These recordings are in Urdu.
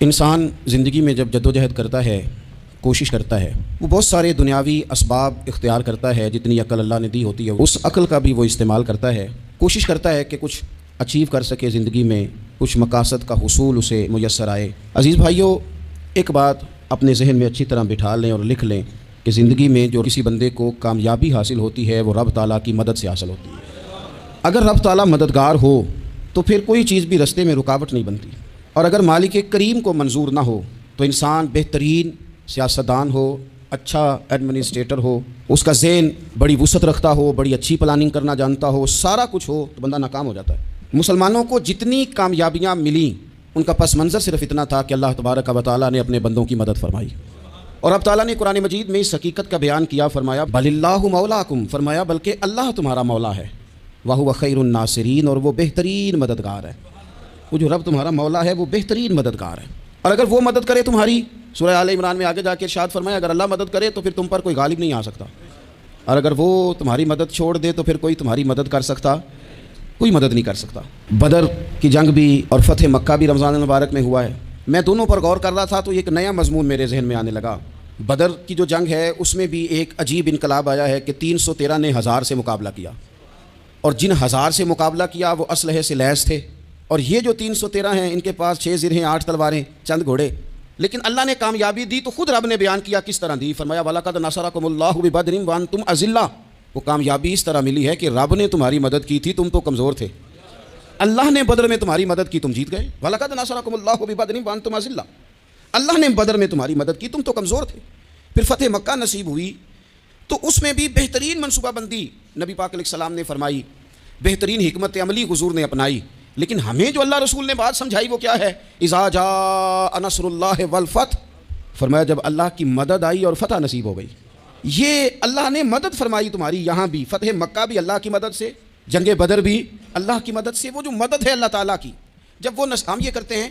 انسان زندگی میں جب جدوجہد کرتا ہے، کوشش کرتا ہے، وہ بہت سارے دنیاوی اسباب اختیار کرتا ہے، جتنی عقل اللہ نے دی ہوتی ہے اس عقل کا بھی وہ استعمال کرتا ہے، کوشش کرتا ہے کہ کچھ اچیو کر سکے زندگی میں، کچھ مقاصد کا حصول اسے میسر آئے۔ عزیز بھائیو، ایک بات اپنے ذہن میں اچھی طرح بٹھا لیں اور لکھ لیں کہ زندگی میں جو کسی بندے کو کامیابی حاصل ہوتی ہے وہ رب تعالیٰ کی مدد سے حاصل ہوتی ہے۔ اگر رب تعالیٰ مددگار ہو تو پھر کوئی چیز بھی رستے میں رکاوٹ نہیں بنتی، اور اگر مالک کریم کو منظور نہ ہو تو انسان بہترین سیاستدان ہو، اچھا ایڈمنسٹریٹر ہو، اس کا ذہن بڑی وسعت رکھتا ہو، بڑی اچھی پلاننگ کرنا جانتا ہو، سارا کچھ ہو تو بندہ ناکام ہو جاتا ہے۔ مسلمانوں کو جتنی کامیابیاں ملیں ان کا پس منظر صرف اتنا تھا کہ اللہ تبارک و تعالیٰ نے اپنے بندوں کی مدد فرمائی، اور اب تعالیٰ نے قرآن مجید میں اس حقیقت کا بیان کیا، فرمایا بل اللہ مولاکم، فرمایا بلکہ اللہ تمہارا مولا ہے، وہو خیر الناصرین، اور وہ بہترین مددگار ہے۔ وہ جو رب تمہارا مولا ہے وہ بہترین مددگار ہے، اور اگر وہ مدد کرے تمہاری، سورہ آل عمران میں آگے جا کے ارشاد فرمایا اگر اللہ مدد کرے تو پھر تم پر کوئی غالب نہیں آ سکتا، اور اگر وہ تمہاری مدد چھوڑ دے تو پھر کوئی تمہاری مدد کر سکتا، کوئی مدد نہیں کر سکتا۔ بدر کی جنگ بھی اور فتح مکہ بھی رمضان المبارک میں ہوا ہے۔ میں دونوں پر غور کر رہا تھا تو ایک نیا مضمون میرے ذہن میں آنے لگا۔ بدر کی جو جنگ ہے اس میں بھی ایک عجیب انقلاب آیا ہے کہ 313 نے 1000 سے مقابلہ کیا، اور جن 1000 سے مقابلہ کیا وہ اسلحے سے لیس تھے، اور یہ جو 313 ہیں ان کے پاس 6 زرہیں، 8 تلواریں، چند گھوڑے، لیکن اللہ نے کامیابی دی تو خود رب نے بیان کیا کس طرح دی، فرمایا وَلَقَدْ نَصَرَكُمُ اللَّهُ بِبَدْرٍ وَأَنْتُمْ أَذِلَّةٌ۔ وہ کامیابی اس طرح ملی ہے کہ رب نے تمہاری مدد کی تھی، تم تو کمزور تھے، اللہ نے بدر میں تمہاری مدد کی، تم جیت گئے۔ وَلَقَدْ نَصَرَكُمُ اللَّهُ بِبَدْرٍ وَأَنْتُمْ أَذِلَّةٌ، اللہ نے بدر میں تمہاری مدد کی، تم تو کمزور تھے۔ پھر فتح مکہ نصیب ہوئی تو اس میں بھی بہترین منصوبہ بندی نبی پاک علیہ السلام نے فرمائی، بہترین حکمت عملی حضور نے اپنائی، لیکن ہمیں جو اللہ رسول نے بات سمجھائی وہ کیا ہے؟ اذا جاء نصر اللہ والفتح، فرمایا جب اللہ کی مدد آئی اور فتح نصیب ہو گئی۔ یہ اللہ نے مدد فرمائی تمہاری، یہاں بھی فتح مکہ بھی اللہ کی مدد سے، جنگ بدر بھی اللہ کی مدد سے۔ وہ جو مدد ہے اللہ تعالیٰ کی، جب وہ ہم یہ کرتے ہیں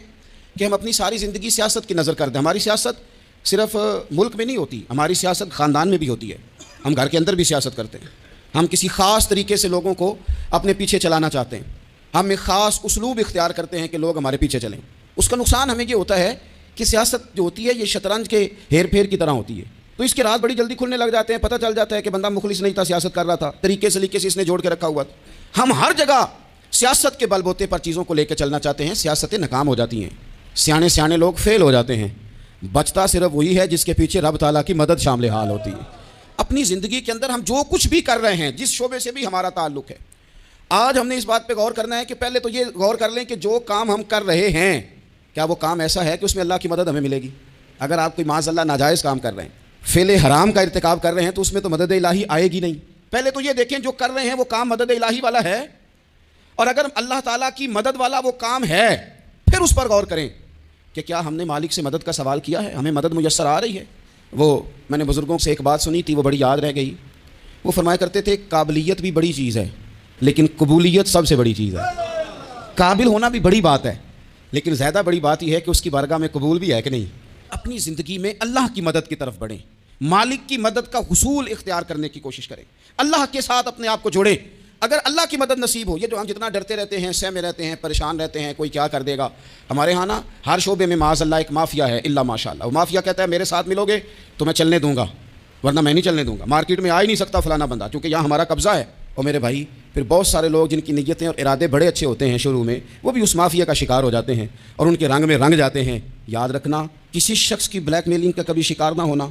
کہ ہم اپنی ساری زندگی سیاست کی نظر کر دیں، ہماری سیاست صرف ملک میں نہیں ہوتی، ہماری سیاست خاندان میں بھی ہوتی ہے، ہم گھر کے اندر بھی سیاست کرتے ہیں، ہم کسی خاص طریقے سے لوگوں کو اپنے پیچھے چلانا چاہتے ہیں، ہم ایک خاص اسلوب اختیار کرتے ہیں کہ لوگ ہمارے پیچھے چلیں۔ اس کا نقصان ہمیں یہ ہوتا ہے کہ سیاست جو ہوتی ہے یہ شطرنج کے ہیر پھیر کی طرح ہوتی ہے، تو اس کے رات بڑی جلدی کھلنے لگ جاتے ہیں، پتہ چل جاتا ہے کہ بندہ مخلص نہیں تھا، سیاست کر رہا تھا، طریقے سلیقے سے اس نے جوڑ کے رکھا ہوا تھا۔ ہم ہر جگہ سیاست کے بل بوتے پر چیزوں کو لے کے چلنا چاہتے ہیں، سیاستیں ناکام ہو جاتی ہیں، سیانے لوگ فیل ہو جاتے ہیں، بچتا صرف وہی ہے جس کے پیچھے رب تعالیٰ کی مدد شامل حال ہوتی ہے۔ اپنی زندگی کے اندر ہم جو کچھ بھی کر رہے ہیں، جس شعبے سے بھی ہمارا تعلق ہے، آج ہم نے اس بات پہ غور کرنا ہے کہ پہلے تو یہ غور کر لیں کہ جو کام ہم کر رہے ہیں کیا وہ کام ایسا ہے کہ اس میں اللہ کی مدد ہمیں ملے گی؟ اگر آپ کوئی معاذ اللہ ناجائز کام کر رہے ہیں، فعل حرام کا ارتکاب کر رہے ہیں، تو اس میں تو مدد الہی آئے گی نہیں۔ پہلے تو یہ دیکھیں جو کر رہے ہیں وہ کام مدد الہی والا ہے، اور اگر اللہ تعالیٰ کی مدد والا وہ کام ہے پھر اس پر غور کریں کہ کیا ہم نے مالک سے مدد کا سوال کیا ہے، ہمیں مدد میسر آ رہی ہے۔ وہ میں نے بزرگوں سے ایک بات سنی تھی، وہ بڑی یاد رہ گئی۔ وہ فرمایا کرتے تھے قابلیت بھی بڑی چیز ہے لیکن قبولیت سب سے بڑی چیز ہے۔ قابل ہونا بھی بڑی بات ہے لیکن زیادہ بڑی بات یہ ہے کہ اس کی بارگاہ میں قبول بھی ہے کہ نہیں۔ اپنی زندگی میں اللہ کی مدد کی طرف بڑھیں، مالک کی مدد کا حصول اختیار کرنے کی کوشش کریں، اللہ کے ساتھ اپنے آپ کو جوڑیں۔ اگر اللہ کی مدد نصیب ہو، یہ جو ہم جتنا ڈرتے رہتے ہیں، سہ میں رہتے ہیں، پریشان رہتے ہیں، کوئی کیا کر دے گا، ہمارے ہاں نا ہر شعبے میں معاذ اللہ ایک مافیا ہے، الا ماشاء اللہ۔ وہ مافیا کہتا ہے میرے ساتھ ملو گے تو میں چلنے دوں گا، ورنہ میں نہیں چلنے دوں گا، مارکیٹ میں آ ہی نہیں سکتا فلانا بندہ کیونکہ یہاں ہمارا قبضہ ہے۔ اور میرے بھائی پھر بہت سارے لوگ جن کی نیتیں اور ارادے بڑے اچھے ہوتے ہیں شروع میں، وہ بھی اس مافیا کا شکار ہو جاتے ہیں اور ان کے رنگ میں رنگ جاتے ہیں۔ یاد رکھنا، کسی شخص کی بلیک میلنگ کا کبھی شکار نہ ہونا،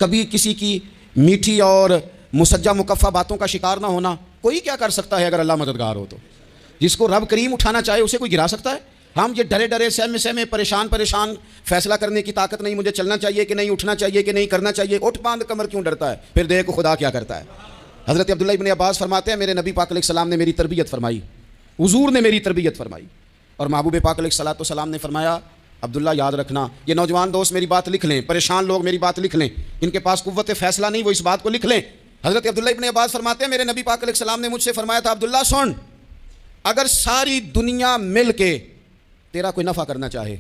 کبھی کسی کی میٹھی اور مسجع مکفہ باتوں کا شکار نہ ہونا۔ کوئی کیا کر سکتا ہے اگر اللہ مددگار ہو تو؟ جس کو رب کریم اٹھانا چاہے اسے کوئی گرا سکتا ہے؟ ہم یہ ڈرے سہمے پریشان فیصلہ کرنے کی طاقت نہیں، مجھے چلنا چاہیے کہ نہیں، اٹھنا چاہیے کہ نہیں، کرنا چاہیے، اٹھ باندھ کمر کیوں ڈرتا ہے؟ پھر دیکھو خدا کیا کرتا ہے۔ حضرت عبداللہ ابن عباس فرماتے ہیں میرے نبی پاک علیہ السلام نے میری تربیت فرمائی، حضور نے میری تربیت فرمائی، اور محبوب پاک علیہ السلام نے فرمایا عبداللہ یاد رکھنا، یہ نوجوان دوست میری بات لکھ لیں، پریشان لوگ میری بات لکھ لیں، ان کے پاس قوت فیصلہ نہیں، وہ اس بات کو لکھ لیں۔ حضرت عبداللہ ابن عباس فرماتے ہیں میرے نبی پاک علیہ السلام نے مجھ سے فرمایا تھا عبداللہ سن، اگر ساری دنیا مل کے تیرا کوئی نفع کرنا چاہے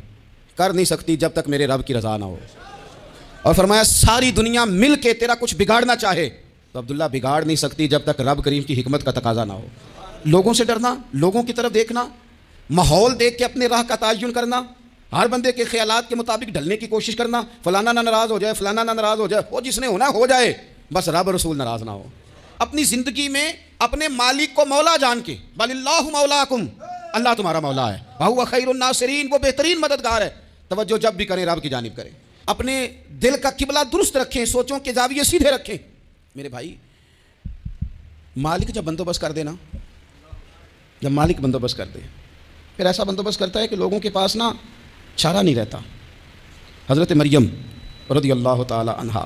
کر نہیں سکتی جب تک میرے رب کی رضا نہ ہو، اور فرمایا ساری دنیا مل کے تیرا کچھ بگاڑنا چاہے تو عبداللہ بگاڑ نہیں سکتی جب تک رب کریم کی حکمت کا تقاضا نہ ہو۔ لوگوں سے ڈرنا، لوگوں کی طرف دیکھنا، ماحول دیکھ کے اپنے راہ کا تعین کرنا، ہر بندے کے خیالات کے مطابق ڈھلنے کی کوشش کرنا، فلانا نہ ناراض ہو جائے، فلانا نہ ناراض ہو جائے، وہ جس نے ہونا ہو جائے، بس رب رسول ناراض نہ ہو۔ اپنی زندگی میں اپنے مالک کو مولا جان کے، بل اللہ مولاکم، اللہ تمہارا مولا ہے، وہو خیر الناصرین، وہ بہترین مددگار ہے، توجہ جب بھی کریں رب کی جانب کریں۔ اپنے دل کا قبلہ درست رکھیں، سوچوں کے زاویے سیدھے رکھیں۔ میرے بھائی، مالک جب بندوبست کر دینا، جب مالک بندوبست کر دے، پھر ایسا بندوبست کرتا ہے کہ لوگوں کے پاس نا چارہ نہیں رہتا۔ حضرت مریم رضی اللہ تعالی عنہا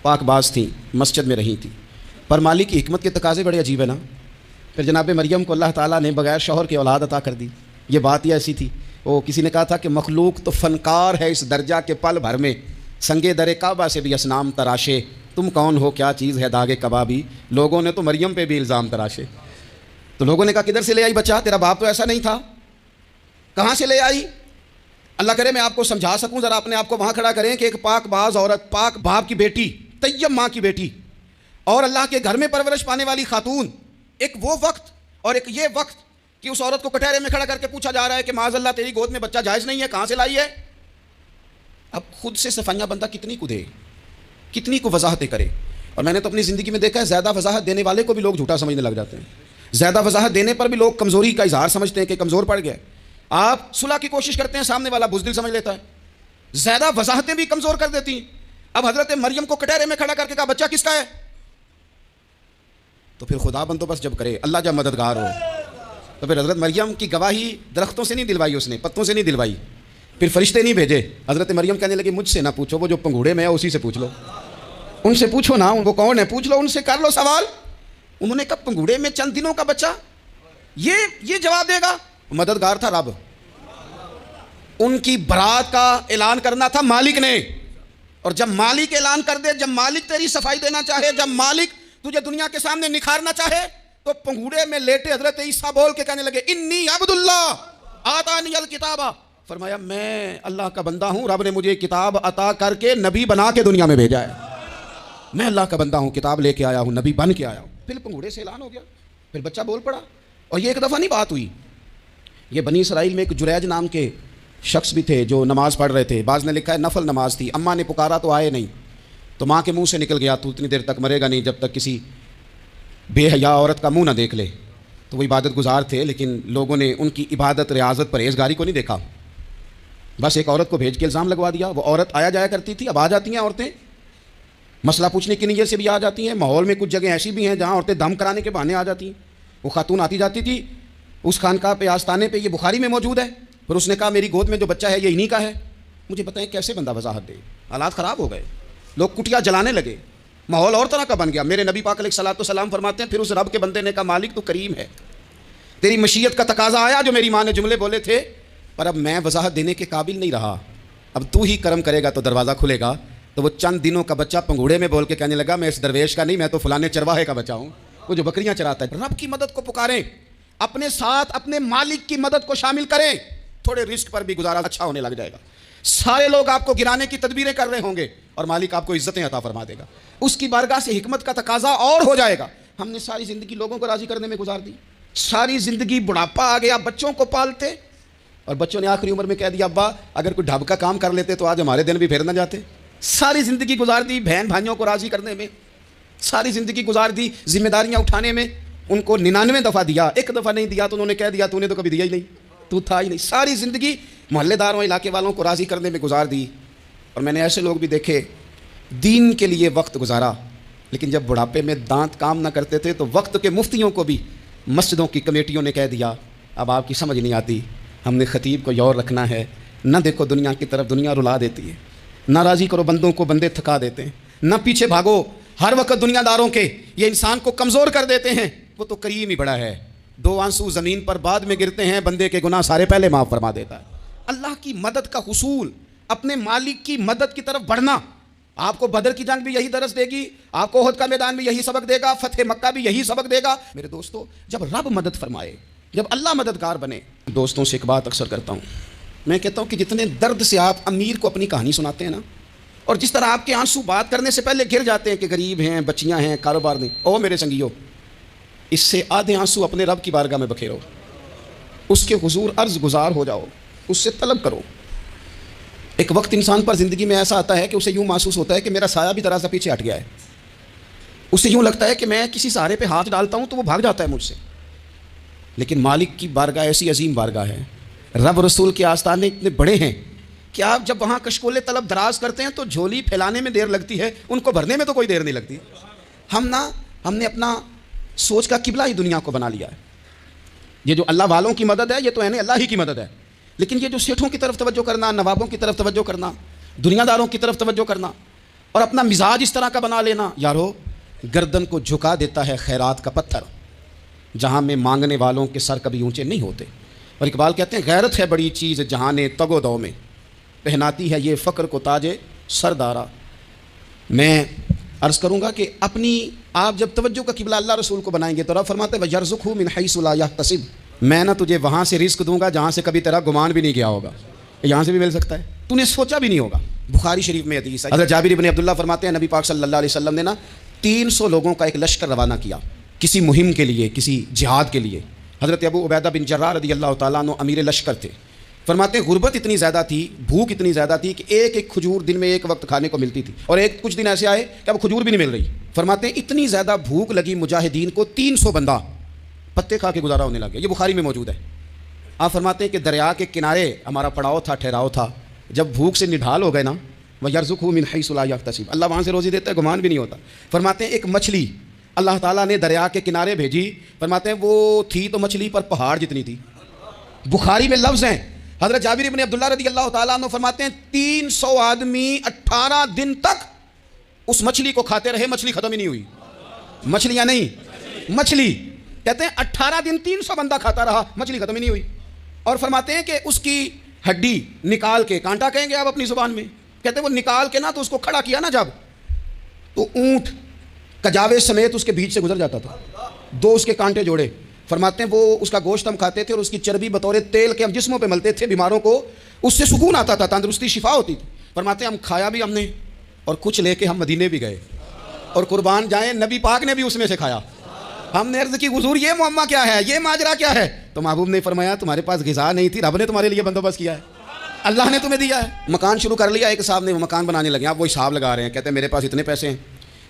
پاک باز تھیں، مسجد میں رہی تھیں، پر مالک کی حکمت کے تقاضے بڑے عجیب ہے نا۔ پھر جناب مریم کو اللہ تعالیٰ نے بغیر شوہر کی اولاد عطا کر دی۔ یہ بات ہی ایسی تھی، وہ کسی نے کہا تھا کہ مخلوق تو فنکار ہے اس درجہ کے پل بھر میں، سنگے در کعبہ سے بھی اصنام تراشے، تم کون ہو کیا چیز ہے داغ کبابی۔ لوگوں نے تو مریم پہ بھی الزام تراشے، تو لوگوں نے کہا کدھر سے لے آئی بچہ، تیرا باپ تو ایسا نہیں تھا، کہاں سے لے آئی؟ اللہ کرے میں آپ کو سمجھا سکوں، ذرا اپنے آپ کو وہاں کھڑا کریں کہ ایک پاک باز عورت، پاک باپ کی بیٹی، طیب ماں کی بیٹی، اور اللہ کے گھر میں پرورش پانے والی خاتون، ایک وہ وقت اور ایک یہ وقت کہ اس عورت کو کٹہرے میں کھڑا کر کے پوچھا جا رہا ہے کہ معاذ اللہ تیری گود میں بچہ جائز نہیں ہے، کہاں سے لائی ہے؟ اب خود سے صفائیاں بندہ کتنی کو دے، کتنی کو وضاحتیں کرے۔ اور میں نے تو اپنی زندگی میں دیکھا ہے، زیادہ وضاحت دینے والے کو بھی لوگ جھوٹا سمجھنے لگ جاتے ہیں، زیادہ وضاحت دینے پر بھی لوگ کمزوری کا اظہار سمجھتے ہیں کہ کمزور پڑ گیا۔ آپ صلح کی کوشش کرتے ہیں، سامنے والا بزدل سمجھ لیتا ہے، زیادہ وضاحتیں بھی کمزور کر دیتی ہیں۔ اب حضرت مریم کو کٹہرے میں کھڑا کر کے کہا بچہ کس کا ہے؟ تو پھر خدا بندوبست جب کرے، اللہ جب مددگار ہو، تو پھر حضرت مریم کی گواہی درختوں سے نہیں دلوائی، اس نے پتوں سے نہیں دلوائی، پھر فرشتے نہیں بھیجے۔ حضرت مریم کہنے لگی مجھ سے نہ پوچھو، وہ جو پنگوڑے میں ہے اسی سے پوچھ لو، ان سے پوچھو نا، وہ کون ہے پوچھ لو، ان سے کر لو سوال۔ انہوں نے کہا پنگوڑے میں چند دنوں کا بچہ، یہ جواب دے گا؟ مددگار تھا رب، ان کی برات کا اعلان کرنا تھا مالک نے، اور جب مالک اعلان کر دے، جب مالک تیری صفائی دینا چاہے، جب مالک تجھے دنیا کے سامنے نکھارنا چاہے، تو پنگوڑے میں لیٹے حضرت عیسیٰ بول کے کہنے لگے انی عبد اللہ آتانی الکتاب، فرمایا میں اللہ کا بندہ ہوں، رب نے مجھے کتاب عطا کر کے نبی بنا کے دنیا میں بھیجا ہے، میں اللہ کا بندہ ہوں، کتاب لے کے آیا ہوں، نبی بن کے آیا ہوں۔ پھر پنگوڑے سے اعلان ہو گیا، پھر بچہ بول پڑا۔ اور یہ ایک دفعہ نہیں بات ہوئی، یہ بنی اسرائیل میں ایک جریج نام کے شخص بھی تھے جو نماز پڑھ رہے تھے، بعض نے لکھا ہے نفل نماز تھی، اماں نے پکارا تو آئے نہیں، تو ماں کے منہ سے نکل گیا تو اتنی دیر تک مرے گا نہیں جب تک کسی بے حیا عورت کا منہ نہ دیکھ لے۔ تو وہ عبادت گزار تھے، لیکن لوگوں نے ان کی عبادت، ریاضت، پرہیزگاری کو نہیں دیکھا، بس ایک عورت کو بھیج کے الزام لگوا دیا۔ وہ عورت آیا جایا کرتی تھی، اب آ جاتی ہیں عورتیں، مسئلہ پوچھنے کی نیت سے بھی آ جاتی ہیں، ماحول میں کچھ جگہ ایسی بھی ہیں جہاں عورتیں دم کرانے کے بہانے آ جاتی ہیں۔ وہ خاتون آتی جاتی تھی اس خانقاہ پہ، آستانے پہ، یہ بخاری میں موجود ہے۔ پھر اس نے کہا میری گود میں جو بچہ ہے یہ انہی کا ہے۔ مجھے بتائیں کیسے بندہ وضاحت دے؟ حالات خراب ہو گئے، لوگ کٹیا جلانے لگے، ماحول اور طرح کا بن گیا۔ میرے نبی پاک علیہ الصلوۃ والسلام فرماتے ہیں پھر اس رب کے بندے نے کہا مالک تو کریم ہے، تیری مشیت کا تقاضا آیا جو میری ماں نے جملے بولے تھے، پر اب میں وضاحت دینے کے قابل نہیں رہا، اب تو ہی کرم کرے گا تو دروازہ کھلے گا۔ تو وہ چند دنوں کا بچہ پنگوڑے میں بول کے کہنے لگا میں اس درویش کا نہیں، میں تو فلانے چرواہے کا بچہ ہوں، وہ جو بکریاں چراتا ہے۔ رب کی مدد کو پکاریں، اپنے ساتھ اپنے مالک کی مدد کو شامل کریں، تھوڑے رزق پر بھی گزارا اچھا ہونے لگ جائے گا۔ سارے لوگ آپ کو گرانے کی تدبیریں کر رہے ہوں گے اور مالک آپ کو عزتیں عطا فرما دے گا، اس کی بارگاہ سے حکمت کا تقاضا اور ہو جائے گا۔ ہم نے ساری زندگی لوگوں کو راضی کرنے میں گزار دی، ساری زندگی بڑھاپا آ گیا بچوں کو پالتے، اور بچوں نے آخری عمر میں کہہ دیا ابا اگر کوئی ڈھب کا کام کر لیتے تو آج ہمارے دن بھی پھر نہ جاتے۔ ساری زندگی گزار دی بہن بھائیوں کو راضی کرنے میں، ساری زندگی گزار دی ذمہ داریاں اٹھانے میں، ان کو 99 دفعہ دیا، ایک دفعہ نہیں دیا تو انہوں نے کہہ دیا تو نے تو کبھی دیا ہی نہیں، تو تھا ہی نہیں۔ ساری زندگی محلے داروں علاقے والوں کو راضی کرنے میں گزار دی۔ اور میں نے ایسے لوگ بھی دیکھے دین کے لیے وقت گزارا، لیکن جب بڑھاپے میں دانت کام نہ کرتے تھے تو وقت کے مفتیوں کو بھی مسجدوں کی کمیٹیوں نے کہہ دیا اب آپ کی سمجھ نہیں آتی، ہم نے خطیب کو یور رکھنا ہے، نہ دیکھو دنیا کی طرف، دنیا رلا دیتی ہے، نہ راضی کرو بندوں کو، بندے تھکا دیتے ہیں، نہ پیچھے بھاگو ہر وقت دنیا داروں کے، یہ انسان کو کمزور کر دیتے ہیں، وہ تو کریم ہی بڑا ہے، 2 آنسو زمین پر بعد میں گرتے ہیں، بندے کے گناہ سارے پہلے معاف فرما دیتا ہے۔ اللہ کی مدد کا حصول، اپنے مالک کی مدد کی طرف بڑھنا، آپ کو بدر کی جنگ بھی یہی درس دے گی، آپ کو احد کا میدان بھی یہی سبق دے گا، فتح مکہ بھی یہی سبق دے گا۔ میرے دوستو جب رب مدد فرمائے، جب اللہ مددگار بنے، دوستوں سے ایک بات اکثر کرتا ہوں، میں کہتا ہوں کہ جتنے درد سے آپ امیر کو اپنی کہانی سناتے ہیں نا، اور جس طرح آپ کے آنسو بات کرنے سے پہلے گر جاتے ہیں کہ غریب ہیں، بچیاں ہیں، کاروبار نہیں، او میرے سنگیو، اس سے آدھے آنسو اپنے رب کی بارگاہ میں بکھیرو، اس کے حضور عرض گزار ہو جاؤ، اس سے طلب کرو ایک وقت انسان پر زندگی میں ایسا آتا ہے کہ اسے یوں محسوس ہوتا ہے کہ میرا سایہ بھی ذرا سا پیچھے ہٹ گیا ہے. اسے یوں لگتا ہے کہ میں کسی سہارے پہ ہاتھ ڈالتا ہوں تو وہ بھاگ جاتا ہے مجھ سے. لیکن مالک کی بارگاہ ایسی عظیم بارگاہ ہے, رب رسول کے آستانے اتنے بڑے ہیں کہ آپ جب وہاں کشکول طلب دراز کرتے ہیں تو جھولی پھیلانے میں دیر لگتی ہے, ان کو بھرنے میں تو کوئی دیر نہیں لگتی. ہم نے اپنا سوچ کا قبلہ ہی دنیا کو بنا لیا ہے. یہ جو اللہ والوں کی مدد ہے یہ تو یعنی اللہ ہی کی مدد ہے, لیکن یہ جو سیٹھوں کی طرف توجہ کرنا, نوابوں کی طرف توجہ کرنا, دنیا داروں کی طرف توجہ کرنا اور اپنا مزاج اس طرح کا بنا لینا, یارو گردن کو جھکا دیتا ہے خیرات کا پتھر, جہاں میں مانگنے والوں کے سر کبھی اونچے نہیں ہوتے. اور اقبال کہتے ہیں غیرت ہے بڑی چیز جہاں تگ و دو میں, پہناتی ہے یہ فقر کو تاج سردارا. میں عرض کروں گا کہ اپنی آپ جب توجہ کا قبلہ اللہ رسول کو بنائیں گے تو رب فرماتے ہیں وَيَرْزُقْهُ مِنْ حَيْثُ لَا يَحْتَسِبُ, میں نہ تجھے وہاں سے رزق دوں گا جہاں سے کبھی تیرا گمان بھی نہیں کیا ہوگا. یہاں سے بھی مل سکتا ہے, تو نے سوچا بھی نہیں ہوگا. بخاری شریف میں حدیث ہے, حضرت جابر بن عبداللہ فرماتے ہیں نبی پاک صلی اللہ علیہ وسلم نے 300 لوگوں کا ایک لشکر روانہ کیا کسی مہم کے لیے, کسی جہاد کے لیے. حضرت ابو عبیدہ بن جراح رضی اللہ تعالیٰ عنہ امیر لشکر تھے. فرماتے ہیں غربت اتنی زیادہ تھی, بھوک اتنی زیادہ تھی کہ ایک ایک کھجور دن میں ایک وقت کھانے کو ملتی تھی, اور کچھ دن ایسے آئے کہ اب کھجور بھی نہیں مل رہی. فرماتے ہیں اتنی زیادہ بھوک لگی مجاہدین کو 300 بندہ پتے کھا کے گزارا ہونے لگے. یہ بخاری میں موجود ہے. آپ فرماتے ہیں کہ دریا کے کنارے ہمارا پڑاؤ تھا, ٹھہراؤ تھا. جب بھوک سے نڈھال ہو گئے نا, وَيَرْزُقْهُ مِنْ حَيْثُ لَا يَحْتَسِبُ, اللہ وہاں سے روزی دیتا ہے, گمان بھی نہیں ہوتا. فرماتے ہیں ایک مچھلی اللہ تعالیٰ نے دریا کے کنارے بھیجی. فرماتے ہیں وہ تھی تو مچھلی پر پہاڑ جتنی تھی. بخاری میں لفظ ہیں. حضرت جابر بن عبداللہ رضی اللہ تعالیٰ عنہ فرماتے ہیں 300 آدمی 18 دن تک اس مچھلی کو کھاتے رہے, مچھلی ختم ہی نہیں ہوئی. مچھلیاں نہیں, مچھلی. کہتے ہیں 18 دن 300 بندہ کھاتا رہا, مچھلی ختم ہی نہیں ہوئی. اور فرماتے ہیں کہ اس کی ہڈی نکال کے, کانٹا کہیں گے آپ اپنی زبان میں, کہتے ہیں وہ نکال کے نا تو اس کو کھڑا کیا نا جب, تو اونٹ کجاوے سمیت اس کے بیچ سے گزر جاتا تھا. 2 اس کے کانٹے جوڑے. فرماتے ہیں وہ اس کا گوشت ہم کھاتے تھے اور اس کی چربی بطور تیل کے ہم جسموں پہ ملتے تھے, بیماروں کو اس سے سکون آتا تھا, تندرستی شفا ہوتی تھی. فرماتے ہیں ہم کھایا بھی ہم نے, اور کچھ لے کے ہم مدینے بھی گئے, اور قربان جائیں نبی پاک نے بھی اس میں سے کھایا. ہم نے عرض کی حضور یہ معمہ کیا ہے, یہ ماجرا کیا ہے؟ تو محبوب نے فرمایا تمہارے پاس غذا نہیں تھی, رب نے تمہارے لیے بندوبست کیا ہے, اللہ نے تمہیں دیا ہے. مکان شروع کر لیا, ایک صاحب نے وہ مکان بنانے لگے. آپ وہ حساب لگا رہے ہیں, کہتے ہیں میرے پاس اتنے پیسے ہیں,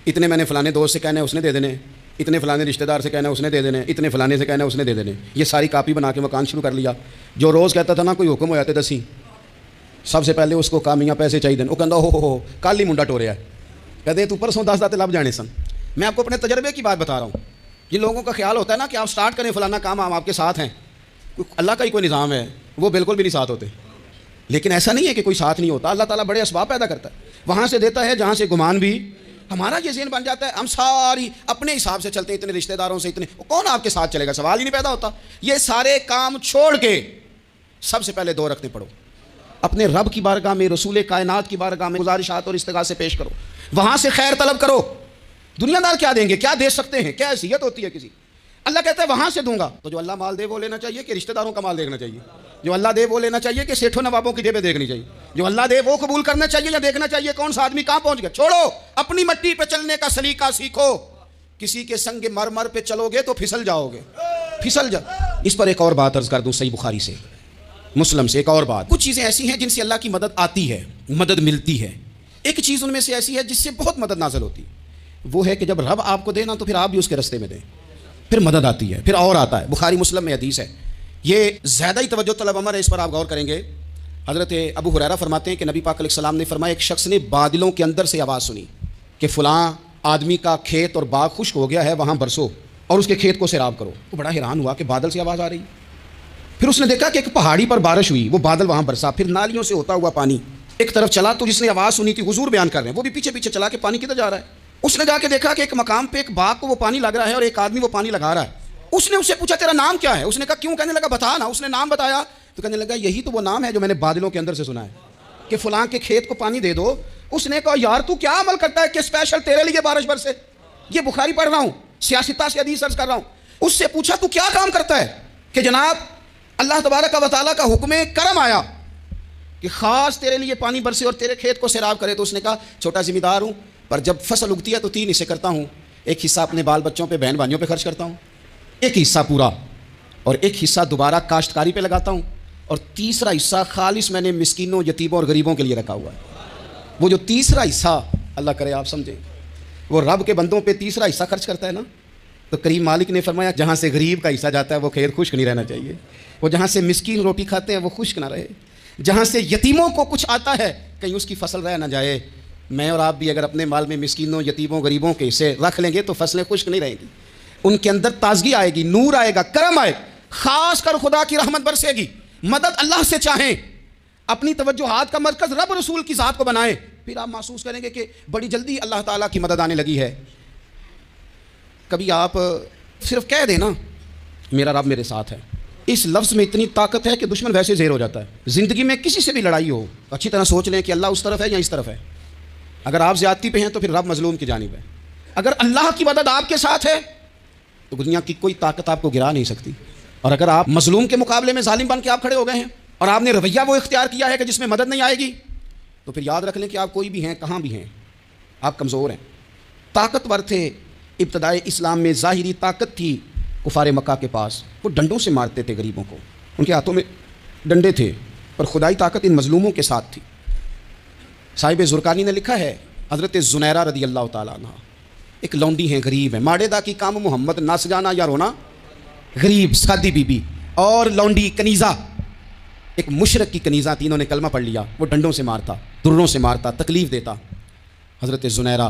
اتنے میں نے فلانے دوست سے کہنا ہے اس نے دے دینے, اتنے فلانے رشتہ دار سے کہنا ہے اس نے دے دینے, اتنے فلانے سے کہنا ہے اس نے دے دینے. یہ ساری کاپی بنا کے مکان شروع کر لیا. جو روز کہتا تھا نا کوئی حکم ہو جاتے دسی, سب سے پہلے اس کو کہا میاں پیسے چاہیے. وہ کہتا ہو کل ہی منڈا ٹوریا ہے. کہتے ہیں تو پرسوں 10 داتے لب جانے سن. میں آپ کو اپنے تجربے کی بات بتا رہا ہوں. جن لوگوں کا خیال ہوتا ہے نا کہ آپ سٹارٹ کریں فلانا کام, ہم آپ کے ساتھ ہیں, اللہ کا ہی کوئی نظام ہے, وہ بالکل بھی نہیں ساتھ ہوتے. لیکن ایسا نہیں ہے کہ کوئی ساتھ نہیں ہوتا, اللہ تعالیٰ بڑے اسباب پیدا کرتا ہے, وہاں سے دیتا ہے جہاں سے گمان بھی. ہمارا یہ ذہن بن جاتا ہے ہم ساری اپنے حساب سے چلتے ہیں, اتنے رشتہ داروں سے اتنے, کون آپ کے ساتھ چلے گا, سوال ہی نہیں پیدا ہوتا. یہ سارے کام چھوڑ کے سب سے پہلے 2 رکعتیں پڑھو, اپنے رب کی بارگاہ میں, رسول کائنات کی بارگاہ میں گزارشات اور استغاثے پیش کرو, وہاں سے خیر طلب کرو. دنیا دار کیا دیں گے, کیا دے سکتے ہیں, کیا حیثیت ہوتی ہے کسی. اللہ کہتا ہے وہاں سے دوں گا. تو جو اللہ مال دے وہ لینا چاہیے کہ رشتہ داروں کا مال دیکھنا چاہیے؟ جو اللہ دے وہ لینا چاہیے کہ سیٹھوں نوابوں کی جیبیں دیکھنی چاہیے؟ جو اللہ دے وہ قبول کرنا چاہیے یا دیکھنا چاہیے کون سا آدمی کہاں پہنچ گیا؟ چھوڑو, اپنی مٹی پہ چلنے کا سلیقہ سیکھو. کسی کے سنگ مرمر پہ چلو گے تو پھسل جاؤ گے, پھسل جا. اس پر ایک اور بات عرض کر دوں, صحیح بخاری سے, مسلم سے ایک اور بات. کچھ چیزیں ایسی ہیں جن سے اللہ کی مدد آتی ہے, مدد ملتی ہے. ایک چیز ان میں سے ایسی ہے جس سے بہت مدد نازل ہوتی ہے, وہ ہے کہ جب رب آپ کو دے نا تو پھر آپ بھی اس کے رستے میں دیں, پھر مدد آتی ہے, پھر اور آتا ہے. بخاری مسلم میں حدیث ہے, یہ زیادہ ہی توجہ طلب امر ہے, اس پر آپ غور کریں گے. حضرت ابو ہریرہ فرماتے ہیں کہ نبی پاک علیہ السلام نے فرمایا ایک شخص نے بادلوں کے اندر سے آواز سنی کہ فلاں آدمی کا کھیت اور باغ خشک ہو گیا ہے, وہاں برسو اور اس کے کھیت کو سیراب کرو. وہ بڑا حیران ہوا کہ بادل سے آواز آ رہی. پھر اس نے دیکھا کہ ایک پہاڑی پر بارش ہوئی, وہ بادل وہاں برسا, پھر نالیوں سے ہوتا ہوا پانی ایک طرف چلا. تو جس نے آواز سنی تھی, حضور بیان کر رہے ہیں, وہ بھی پیچھے پیچھے چلا کہ پانی کدھر جا رہا ہے. اس نے جا کے دیکھا کہ ایک مقام پہ ایک باغ کو وہ پانی لگ رہا ہے اور ایک آدمی وہ پانی لگا رہا ہے. اس نے اس سے پوچھا تیرا نام کیا ہے؟ اس نے کہا کیوں؟ کہنے لگا بتا نا. اس نے نام بتایا تو کہنے لگا یہی تو وہ نام ہے جو میں نے بادلوں کے اندر سے سنا ہے کہ فلاں کے کھیت کو پانی دے دو. اس نے کہا یار تو کیا عمل کرتا ہے کہ اسپیشل تیرے لیے بارش برسے؟ یہ بخاری پڑھ رہا ہوں, سیاستہ سے حدیث عرض کر رہا ہوں. اس سے پوچھا تو کیا کام کرتا ہے کہ جناب اللہ تبارک و تعالیٰ کا حکم کرم آیا کہ خاص تیرے لیے پانی برسے اور تیرے کھیت کو سیراب کرے. تو اس نے کہا چھوٹا ذمہ دار ہوں, پر جب فصل اگتی ہے تو 3 حصے کرتا ہوں. ایک حصہ اپنے بال بچوں پہ, بہن بھائیوں پہ خرچ کرتا ہوں, ایک حصہ پورا, اور ایک حصہ دوبارہ کاشتکاری پہ لگاتا ہوں, اور تیسرا حصہ خالص میں نے مسکینوں, یتیموں اور غریبوں کے لیے رکھا ہوا ہے. وہ جو تیسرا حصہ, اللہ کرے آپ سمجھیں, وہ رب کے بندوں پہ تیسرا حصہ خرچ کرتا ہے نا, تو کریم مالک نے فرمایا جہاں سے غریب کا حصہ جاتا ہے وہ خیر خشک نہیں رہنا چاہیے. وہ جہاں سے مسکین روٹی کھاتے ہیں وہ خشک نہ رہے. جہاں سے یتیموں کو کچھ آتا ہے کہیں اس کی فصل رہ نہ جائے. میں اور آپ بھی اگر اپنے مال میں مسکینوں, یتیموں, غریبوں کے حصے رکھ لیں گے تو فصلیں خشک نہیں رہیں گی. ان کے اندر تازگی آئے گی, نور آئے گا, کرم آئے, خاص کر خدا کی رحمت برسے گی. مدد اللہ سے چاہیں, اپنی توجہات کا مرکز رب رسول کی ذات کو بنائیں, پھر آپ محسوس کریں گے کہ بڑی جلدی اللہ تعالیٰ کی مدد آنے لگی ہے. کبھی آپ صرف کہہ دیں نا میرا رب میرے ساتھ ہے, اس لفظ میں اتنی طاقت ہے کہ دشمن ویسے زہر ہو جاتا ہے. زندگی میں کسی سے بھی لڑائی ہو, اچھی طرح سوچ لیں کہ اللہ اس طرف ہے یا اس طرف ہے. اگر آپ زیادتی پہ ہیں تو پھر رب مظلوم کی جانب ہے. اگر اللہ کی مدد آپ کے ساتھ ہے تو دنیا کی کوئی طاقت آپ کو گرا نہیں سکتی. اور اگر آپ مظلوم کے مقابلے میں ظالم بن کے آپ کھڑے ہو گئے ہیں اور آپ نے رویہ وہ اختیار کیا ہے کہ جس میں مدد نہیں آئے گی, تو پھر یاد رکھ لیں کہ آپ کوئی بھی ہیں, کہاں بھی ہیں, آپ کمزور ہیں. طاقتور تھے ابتدائے اسلام میں, ظاہری طاقت تھی کفار مکہ کے پاس, وہ ڈنڈوں سے مارتے تھے غریبوں کو, ان کے ہاتھوں میں ڈنڈے تھے, پر خدائی طاقت ان مظلوموں کے ساتھ تھی. صاحب زرقانی نے لکھا ہے حضرت زنیرہ رضی اللہ تعالیٰ عنہ ایک لونڈی ہیں, غریب ہیں, ماڑے دا کی کام محمد نہ سجانا یا رونا, غریب سادی بی بی اور لونڈی کنیزہ, ایک مشرک کی کنیزہ تھی, انہوں نے کلمہ پڑھ لیا. وہ ڈنڈوں سے مارتا, دروں سے مارتا, تکلیف دیتا. حضرت زنیرہ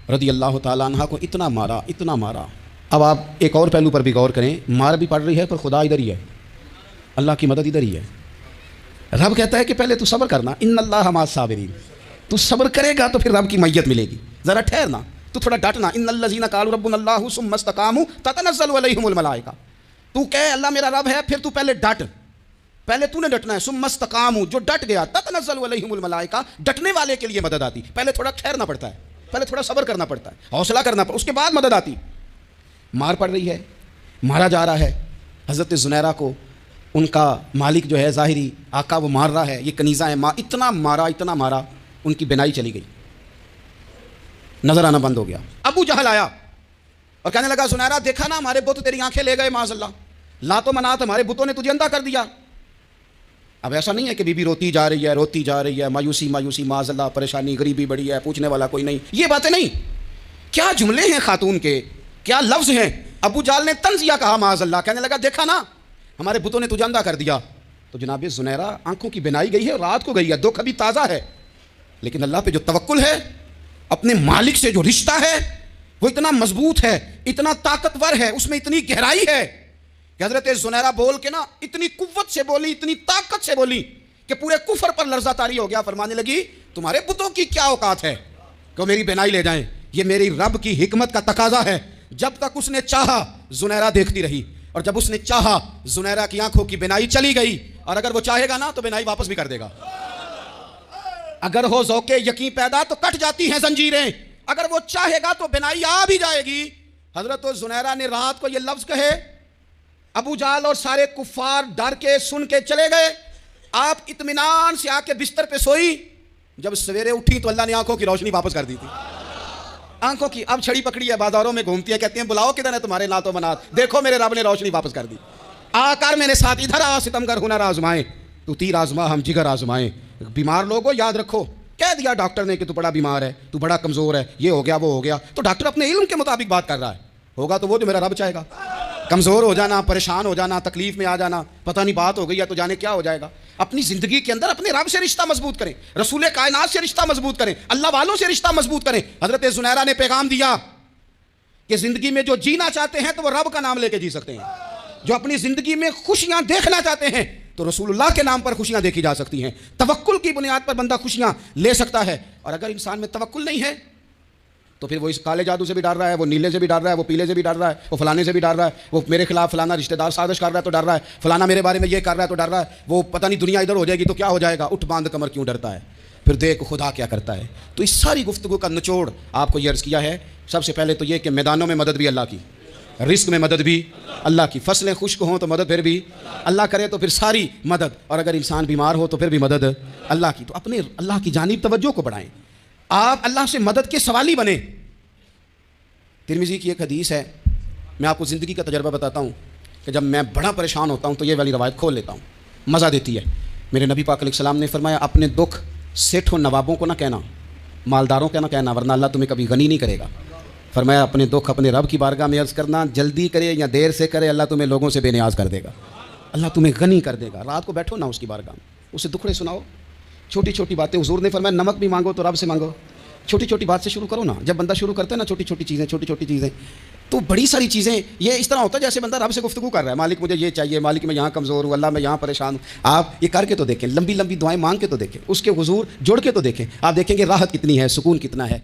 رضی اللہ تعالیٰ عنہ کو اتنا مارا, اتنا مارا. اب آپ ایک اور پہلو پر بھی غور کریں, مار بھی پڑ رہی ہے پر خدا ادھر ہی ہے, اللہ کی مدد ادھر ہی ہے. رب کہتا ہے کہ پہلے تو صبر کرنا, ان اللہ مع الصابرین, تو صبر کرے گا تو پھر رب کی میت ملے گی. ذرا ٹھہرنا, تو تھوڑا ڈٹنا, ان الذین قالوا ربنا اللہ ثم استقاموا تتنزل علیہم الملائکہ. تو کہے اللہ میرا رب ہے, پھر تو پہلے ڈٹ, پہلے تو نے ڈٹنا ہے. ثم استقاموا, جو ڈٹ گیا, تتنزل علیہم الملائکہ, ڈٹنے والے کے لیے مدد آتی. پہلے تھوڑا ٹھہرنا پڑتا ہے, پہلے تھوڑا صبر کرنا پڑتا ہے, حوصلہ کرنا پڑتا ہے, اس کے بعد مدد آتی. مار پڑ رہی ہے, مارا جا رہا ہے. حضرت زنیرہ کو ان کا مالک جو ہے ظاہری آقا وہ مار رہا ہے, یہ کنیزہ ہے, اتنا مارا, اتنا مارا, ان کی بینائی چلی گئی, نظر آنا بند ہو گیا. ابو جہل آیا اور کہنے لگا زنیرہ دیکھا نا ہمارے بت تیری آنکھیں لے گئے, معاذ اللہ, لات و منات ہمارے بتوں نے تجھے اندھا کر دیا. اب ایسا نہیں ہے کہ بی بی روتی جا رہی ہے, روتی جا رہی ہے, مایوسی مایوسی, معاذ اللہ, پریشانی, غریبی بڑی ہے, پوچھنے والا کوئی نہیں, یہ باتیں نہیں. کیا جملے ہیں خاتون کے, کیا لفظ ہیں. ابو جہل نے طنزیہ کہا, معاذ اللہ, کہنے لگا دیکھا نا ہمارے بتوں نے تجھے اندھا کر دیا. تو جناب زنیرہ آنکھوں کی بینائی گئی ہے, رات کو گئی ہے, دکھ ابھی تازہ ہے, لیکن اللہ پہ جو توکل ہے, اپنے مالک سے جو رشتہ ہے وہ اتنا مضبوط ہے, اتنا طاقتور ہے, اس میں اتنی گہرائی ہے کہ حضرت زنیرہ بول کے نا اتنی قوت سے بولی, اتنی طاقت سے بولی کہ پورے کفر پر لرزہ طاری ہو گیا. فرمانے لگی تمہارے بتوں کی کیا اوقات ہے کہ وہ میری بینائی لے جائیں, یہ میری رب کی حکمت کا تقاضا ہے. جب تک اس نے چاہا زنیرہ دیکھتی رہی, اور جب اس نے چاہا زنیرہ کی آنکھوں کی بینائی چلی گئی, اور اگر وہ چاہے گا نا تو بینائی واپس بھی کر دے گا. اگر ہو ذوق یقین پیدا تو کٹ جاتی ہیں زنجیریں, اگر وہ چاہے گا تو بینائی آ بھی جائے گی. حضرت زنیرہ نے رات کو یہ لفظ کہے, ابو جہل اور سارے کفار ڈر کے سن کے چلے گئے. آپ اطمینان سے آ کے بستر پہ سوئی, جب سویرے اٹھی تو اللہ نے آنکھوں کی روشنی واپس کر دی تھی. آنکھوں کی اب چھڑی پکڑی ہے, بازاروں میں گھومتی ہے, کہتی ہیں بلاؤ کدھر ہے تمہارے لات و منات, دیکھو میرے رب نے روشنی واپس کر دی. آ کر میرے ساتھ ادھر آ, ستمگر ہنر آزمائیں, تو تیر آزما ہم جگر آزمائیں. بیمار لوگوں یاد رکھو, کہہ دیا ڈاکٹر نے کہ تو بڑا بیمار ہے, تو بڑا کمزور ہے, یہ ہو گیا وہ ہو گیا, تو ڈاکٹر اپنے علم کے مطابق بات کر رہا ہے, ہوگا تو وہ جو میرا رب چاہے گا. کمزور ہو جانا, پریشان ہو جانا, تکلیف میں آ جانا, پتہ نہیں بات ہو گئی ہے تو جانے کیا ہو جائے گا. اپنی زندگی کے اندر اپنے رب سے رشتہ مضبوط کریں, رسول کائنات سے رشتہ مضبوط کریں, اللہ والوں سے رشتہ مضبوط کریں. حضرت زنیرہ نے پیغام دیا کہ زندگی میں جو جینا چاہتے ہیں تو وہ رب کا نام لے کے جی سکتے ہیں, جو اپنی زندگی میں خوشیاں دیکھنا چاہتے ہیں تو رسول اللہ کے نام پر خوشیاں دیکھی جا سکتی ہیں. توکل کی بنیاد پر بندہ خوشیاں لے سکتا ہے. اور اگر انسان میں توکل نہیں ہے تو پھر وہ اس کالے جادو سے بھی ڈر رہا ہے, وہ نیلے سے بھی ڈر رہا ہے, وہ پیلے سے بھی ڈر رہا ہے, وہ فلانے سے بھی ڈر رہا ہے, وہ میرے خلاف فلانا رشتہ دار سازش کر رہا ہے تو ڈر رہا ہے, فلانا میرے بارے میں یہ کر رہا ہے تو ڈر رہا ہے, وہ پتہ نہیں دنیا ادھر ہو جائے گی تو کیا ہو جائے گا, اٹھ باندھ کمر کیوں ڈرتا ہے, پھر دیکھ خدا کیا کرتا ہے. تو اس ساری گفتگو کا نچوڑ آپ کو یہ عرض کیا ہے. سب سے پہلے تو یہ کہ میدانوں میں مدد بھی اللہ کی, رزق میں مدد بھی اللہ کی, فصلیں خشک ہوں تو مدد پھر بھی اللہ کرے, تو پھر ساری مدد, اور اگر انسان بیمار ہو تو پھر بھی مدد اللہ کی. تو اپنے اللہ کی جانب توجہ کو بڑھائیں, آپ اللہ سے مدد کے سوالی بنیں. ترمذی کی ایک حدیث ہے, میں آپ کو زندگی کا تجربہ بتاتا ہوں کہ جب میں بڑا پریشان ہوتا ہوں تو یہ والی روایت کھول لیتا ہوں. مزہ دیتی ہے. میرے نبی پاک علیہ السلام نے فرمایا اپنے دکھ سیٹھوں نوابوں کو نہ کہنا, مالداروں کو نہ کہنا, ورنہ اللہ تمہیں کبھی غنی نہیں کرے گا. فرمایا اپنے دکھ اپنے رب کی بارگاہ میں عرض کرنا, جلدی کرے یا دیر سے کرے اللہ تمہیں لوگوں سے بے نیاز کر دے گا, اللہ تمہیں غنی کر دے گا. رات کو بیٹھو نا اس کی بارگاہ میں, اسے دکھڑے سناؤ, چھوٹی چھوٹی باتیں. حضور نے فرمایا نمک بھی مانگو تو رب سے مانگو, چھوٹی چھوٹی بات سے شروع کرو نا. جب بندہ شروع کرتا ہے نا چھوٹی چھوٹی چیزیں تو بڑی ساری چیزیں یہ اس طرح ہوتا ہے جیسے بندہ رب سے گفتگو کر رہا ہے, مالک مجھے یہ چاہیے, مالک میں یہاں کمزور ہوں, اللہ میں یہاں پریشان ہوں. آپ یہ کر کے تو دیکھیں, لمبی لمبی دعائیں مانگ کے تو دیکھیں, اس کے حضور جڑ کے تو دیکھیں, آپ دیکھیں گے راحت کتنی ہے, سکون کتنا ہے.